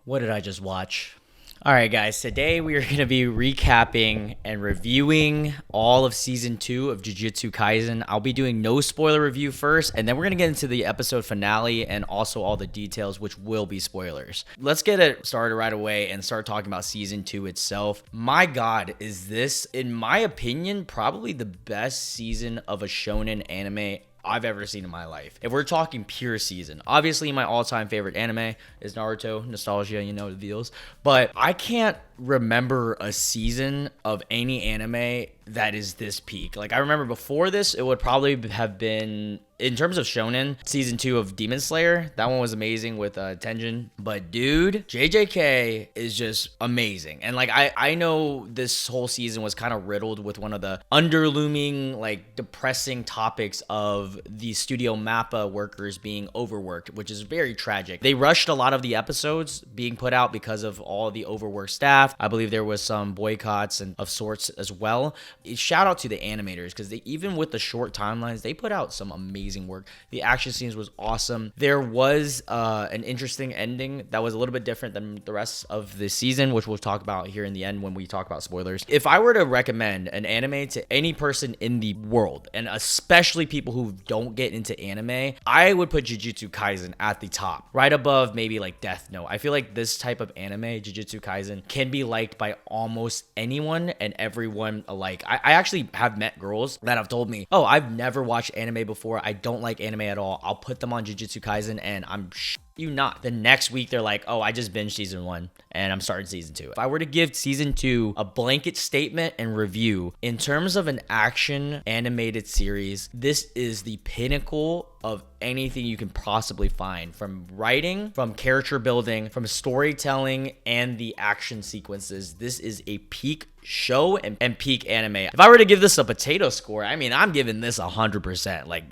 What did I just watch? All right, guys, today we are going to be recapping and reviewing all of season 2 of Jujutsu Kaisen. I'll be doing no spoiler review first, and then we're going to get into the episode finale and also all the details, which will be spoilers. Let's get it started right away and start talking about season 2 itself. My God, is this, in my opinion, probably the best season of a shonen anime I've ever seen in my life. If we're talking pure season, obviously my all-time favorite anime is Naruto. Nostalgia, you know the deals. But I can't remember a season of any anime that is this peak. Like, I remember before this, it would probably have been, in terms of shonen, season 2 of Demon Slayer. That one was amazing with Tenjin. But dude, JJK is just amazing. And like, I know this whole season was kind of riddled with one of the underlooming, like, depressing topics of the Studio Mappa workers being overworked, which is very tragic. They rushed a lot of the episodes being put out because of all the overworked staff. I believe there was some boycotts and of sorts as well. Shout out to the animators, because even with the short timelines, they put out some amazing work. The action scenes was awesome. There was an interesting ending that was a little bit different than the rest of the season, which we'll talk about here in the end when we talk about spoilers. If I were to recommend an anime to any person in the world, and especially people who don't get into anime, I would put Jujutsu Kaisen at the top, right above maybe like Death Note. I feel like this type of anime, Jujutsu Kaisen, can be liked by almost anyone and everyone alike. I actually have met girls that have told me, oh, I've never watched anime before. I don't like anime at all. I'll put them on Jujutsu Kaisen and I'm you not. The next week they're like, oh, I just binged season 1 and I'm starting season 2. If I were to give season 2 a blanket statement and review in terms of an action animated series, this is the pinnacle of anything you can possibly find, from writing, from character building, from storytelling, and the action sequences. This is a peak show and peak anime. If I were to give this a potato score, I mean, I'm giving this 100%. Like,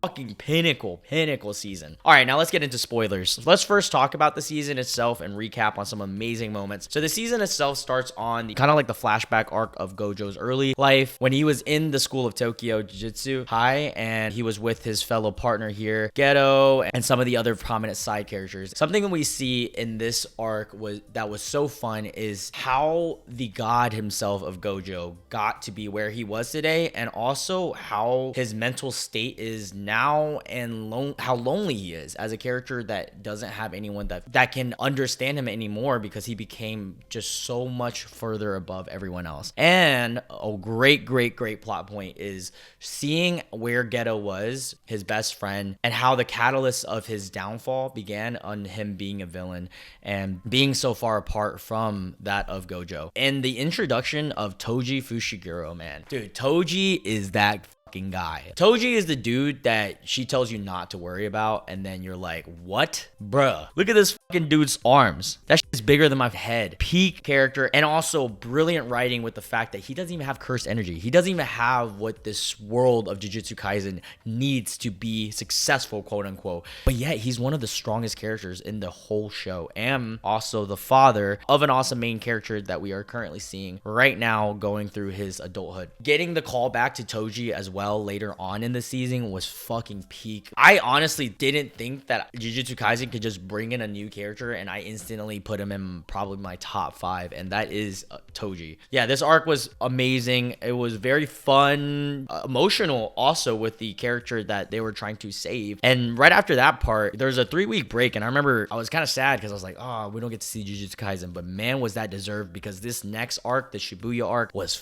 fucking pinnacle season. All right, now let's get into spoilers. Let's first talk about the season itself and recap on some amazing moments. So the season itself starts on the kind of like the flashback arc of Gojo's early life when he was in the school of Tokyo Jujutsu High, and he was with his fellow partner here, Geto, and some of the other prominent side characters. Something that we see in this arc was so fun is how the god himself of Gojo got to be where he was today, and also how his mental state is now, and how lonely he is as a character that doesn't have anyone that can understand him anymore, because he became just so much further above everyone else. And a great plot point is seeing where Geto was, his best friend, and how the catalyst of his downfall began on him being a villain and being so far apart from that of Gojo. And the introduction of Toji Fushiguro, man. Dude, Toji is that guy. Toji is the dude that she tells you not to worry about, and then you're like, what? Bruh, look at this fucking dude's arms. That shit is bigger than my head. Peak character, and also brilliant writing with the fact that he doesn't even have cursed energy. He doesn't even have what this world of Jujutsu Kaisen needs to be successful, quote unquote. But yet, he's one of the strongest characters in the whole show, and also the father of an awesome main character that we are currently seeing right now going through his adulthood. Getting the call back to Toji as well later on in the season was fucking peak. I honestly didn't think that Jujutsu Kaisen could just bring in a new character and I instantly put him in probably my top 5, and that is Toji. Yeah, this arc was amazing. It was very fun, emotional also with the character that they were trying to save. And right after that part, there's a 3-week break, and I remember I was kind of sad because I was like, oh, we don't get to see Jujutsu Kaisen, but man, was that deserved, because this next arc, the Shibuya arc, was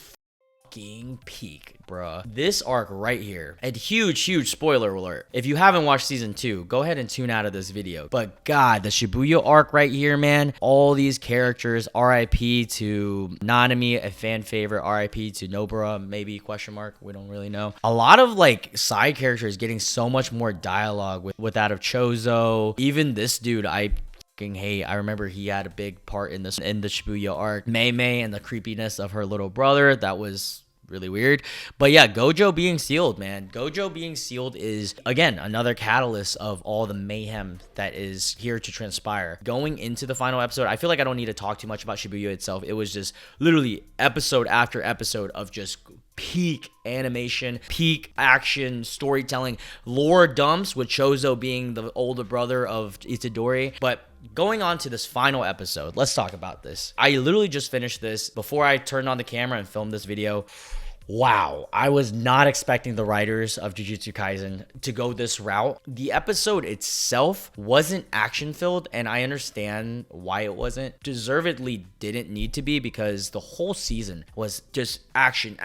peak, bruh. This arc right here, and huge spoiler alert, if you haven't watched season 2, go ahead and tune out of this video. But god, the Shibuya arc right here, man, all these characters, RIP to Nanami, a fan favorite, RIP to Nobara, maybe, question mark, we don't really know. A lot of like side characters getting so much more dialogue with that of Chozo. Even this dude, I remember he had a big part in the Shibuya arc. Mei Mei and the creepiness of her little brother, that was really weird. But yeah, Gojo being sealed, man. Gojo being sealed is, again, another catalyst of all the mayhem that is here to transpire. Going into the final episode, I feel like I don't need to talk too much about Shibuya itself. It was just literally episode after episode of just peak animation, peak action, storytelling, lore dumps, with Chozo being the older brother of Itadori. But going on to this final episode, let's talk about this. I literally just finished this before I turned on the camera and filmed this video. Wow, I was not expecting the writers of Jujutsu Kaisen to go this route. The episode itself wasn't action-filled, and I understand why it wasn't. Deservedly didn't need to be, because the whole season was just action,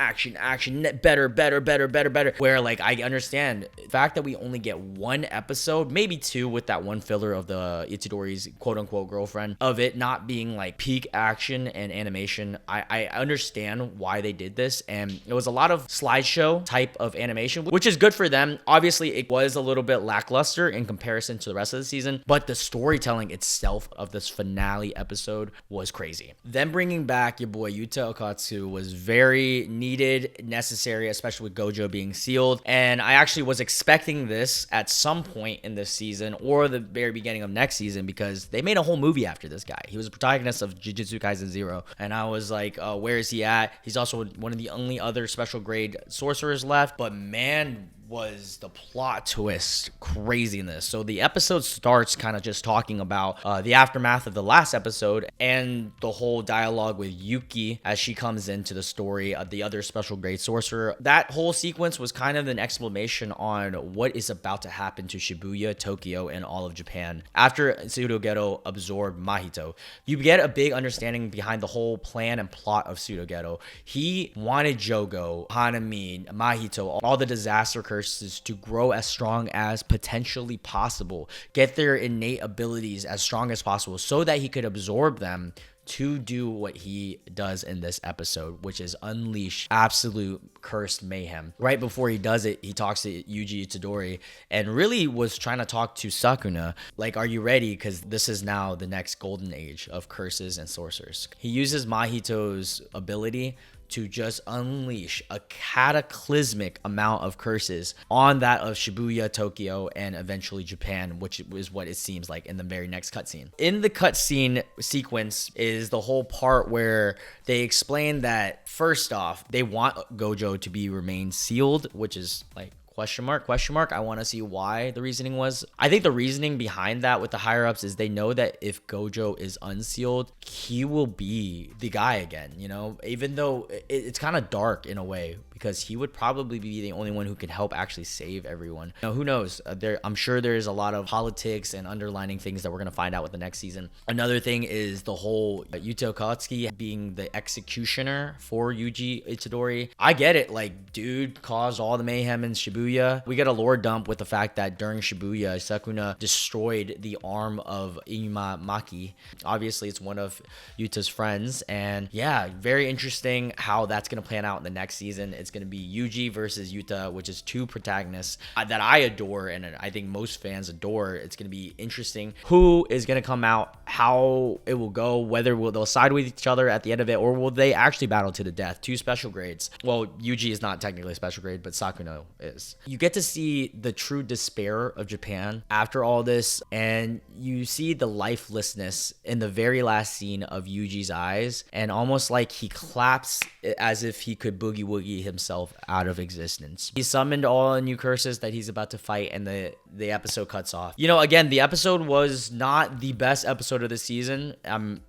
better. Where, like, I understand the fact that we only get one episode, maybe two, with that one filler of the Itadori's quote-unquote girlfriend, of it not being like peak action and animation. I understand why they did this, and it was a lot of slideshow type of animation, which is good for them. Obviously, it was a little bit lackluster in comparison to the rest of the season, but the storytelling itself of this finale episode was crazy. Them bringing back your boy Yuta Okatsu was very needed, necessary, especially with Gojo being sealed. And I actually was expecting this at some point in this season or the very beginning of next season, because they made a whole movie after this guy. He was a protagonist of Jujutsu Kaisen 0. And I was like, where is he at? He's also one of the only other special grade sorcerers left, but man, was the plot twist crazy in this. So the episode starts kind of just talking about the aftermath of the last episode and the whole dialogue with Yuki as she comes into the story of the other special grade sorcerer. That whole sequence was kind of an exclamation on what is about to happen to Shibuya, Tokyo, and all of Japan after Tsurugeto absorbed Mahito. You get a big understanding behind the whole plan and plot of Tsurugeto. He wanted Jogo, Hanami, Mahito, all the disaster curses to grow as strong as potentially possible, get their innate abilities as strong as possible so that he could absorb them to do what he does in this episode, which is unleash absolute cursed mayhem. Right before he does it, he talks to Yuji Itadori and really was trying to talk to Sakuna, like, are you ready? Because this is now the next golden age of curses and sorcerers. He uses Mahito's ability to just unleash a cataclysmic amount of curses on that of Shibuya, Tokyo, and eventually Japan, which is what it seems like in the very next cutscene. In the cutscene sequence is the whole part where they explain that, first off, they want Gojo to remain sealed, which is like, question mark. I want to see why the reasoning was. I think the reasoning behind that with the higher ups is they know that if Gojo is unsealed, he will be the guy again, you know, even though it's kind of dark in a way, because he would probably be the only one who can help actually save everyone. Now, who knows? I'm sure there's a lot of politics and underlining things that we're going to find out with the next season. Another thing is the whole Yuta Okatsuki being the executioner for Yuji Itadori. I get it. Like, dude caused all the mayhem in Shibuya. We get a lore dump with the fact that during Shibuya, Sakuna destroyed the arm of Inuma Maki. Obviously, it's one of Yuta's friends. And yeah, very interesting how that's going to plan out in the next season. It's going to be Yuji versus Yuta, which is two protagonists that I adore and I think most fans adore. It's going to be interesting who is going to come out, how it will go, whether they'll side with each other at the end of it, or will they actually battle to the death. Two special grades. Well, Yuji is not technically a special grade, but Sakuna is. You get to see the true despair of Japan after all this, and you see the lifelessness in the very last scene of Yuji's eyes, and almost like he claps as if he could boogie woogie himself out of existence. He summoned all new curses that he's about to fight, and the episode cuts off. You know, again, the episode was not the best episode of the season,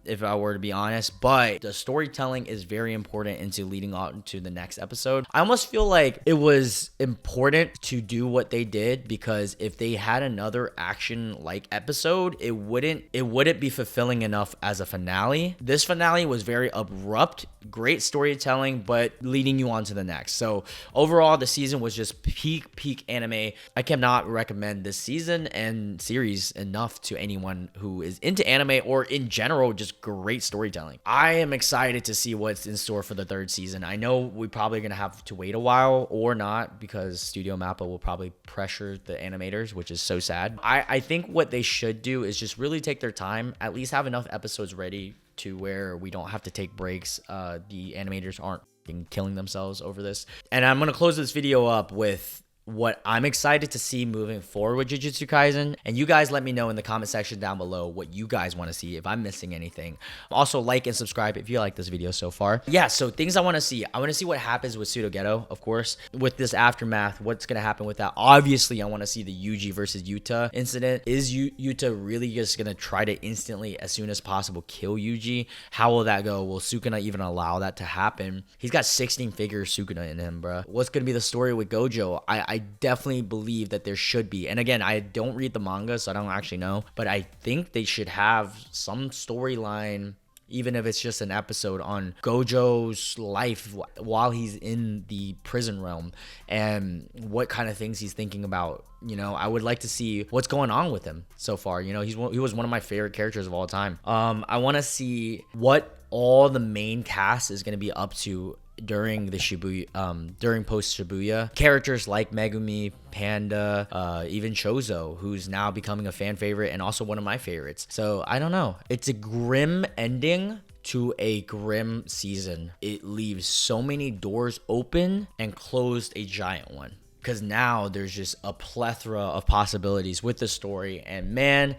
if I were to be honest, but the storytelling is very important into leading on to the next episode. I almost feel like it was important to do what they did, because if they had another action-like episode, it wouldn't be fulfilling enough as a finale. This finale was very abrupt, great storytelling, but leading you on to the next. So overall, the season was just peak anime. I cannot recommend this season and series enough to anyone who is into anime or in general, just great storytelling. I am excited to see what's in store for the third season. I know we're probably going to have to wait a while or not, because Studio Mappa will probably pressure the animators, which is so sad. I think what they should do is just really take their time, at least have enough episodes ready to where we don't have to take breaks. The animators aren't killing themselves over this. And I'm going to close this video up with what I'm excited to see moving forward with Jujutsu Kaisen. And you guys let me know in the comment section down below what you guys want to see, if I'm missing anything. Also, like and subscribe if you like this video so far. Yeah, so things I want to see. I want to see what happens with Pseudo of course, with this aftermath. What's going to happen with that? Obviously, I want to see the Yuji versus Yuta incident. Is Yuta really just going to try to instantly, as soon as possible, kill Yuji? How will that go? Will Sukuna even allow that to happen? He's got 16 figures Sukuna in him, bro. What's going to be the story with Gojo? I definitely believe that there should be. And again, I don't read the manga, so I don't actually know. But I think they should have some storyline, even if it's just an episode, on Gojo's life while he's in the prison realm and what kind of things he's thinking about. You know, I would like to see what's going on with him so far. You know, he was one of my favorite characters of all time. I want to see what all the main cast is going to be up to during the Shibuya, during post Shibuya. Characters like Megumi, Panda, even Chozo, who's now becoming a fan favorite and also one of my favorites. So I don't know. It's a grim ending to a grim season. It leaves so many doors open and closed a giant one. Because now there's just a plethora of possibilities with the story. And man,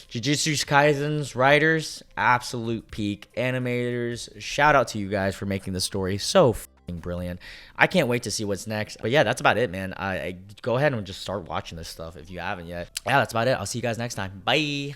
Jujutsu Kaisen's writers, absolute peak. Animators, shout out to you guys for making the story so f***ing brilliant. I can't wait to see what's next. But yeah, that's about it, man. I go ahead and just start watching this stuff if you haven't yet. Yeah, that's about it. I'll see you guys next time. Bye.